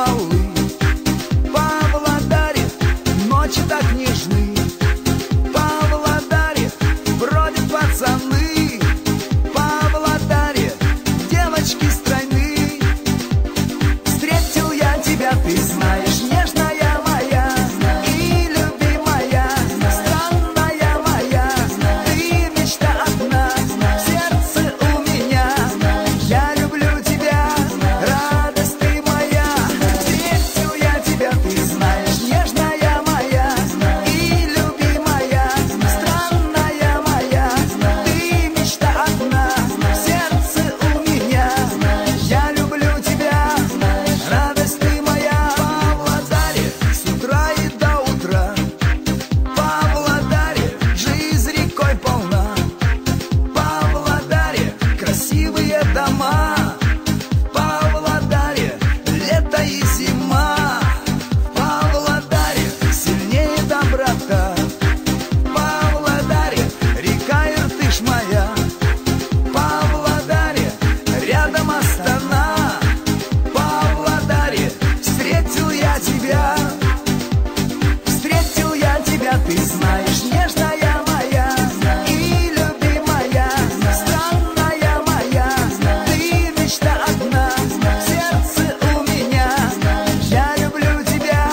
малы. Павлодаре ночи так нежны. Павлодаре бродят пацаны. Павлодаре девочки стройны. Встретил я тебя, ты знаешь, нежная моя и любимая, странная моя. Ты мечта одна в сердце у меня. Я люблю тебя, радость ты моя. Встретил я тебя, ты знаешь, нежная моя и любимая, странная моя. Ты мечта одна в сердце у меня. Я люблю тебя, радость ты моя. Павлодаре с утра и до утра. Павлодаре жизнь рекой полна. Павлодаре красивые дома. Павлодаре лето и зима. Павлодаре сильнее доброта. Павлодаре река Иртыш моя. Павлодаре рядом Астана. Павлодаре встретил я тебя. Встретил я тебя, ты знаешь, нежная моя и любимая, странная моя. Ты мечта одна в сердце у меня. Я люблю тебя,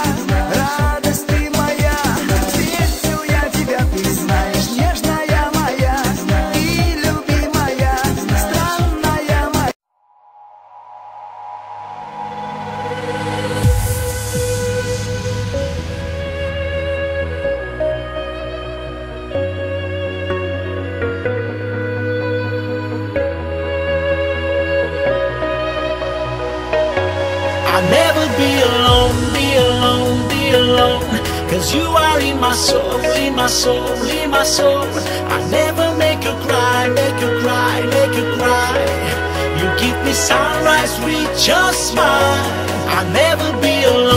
радость ты моя. Встретил я тебя, ты знаешь, нежная моя и любимая, странная моя. I'll never be alone, be alone, be alone. Cause you are in my soul, in my soul, in my soul. I'll never make you cry, make you cry, make you cry. You give me sunrise with your smile. I'll never be alone.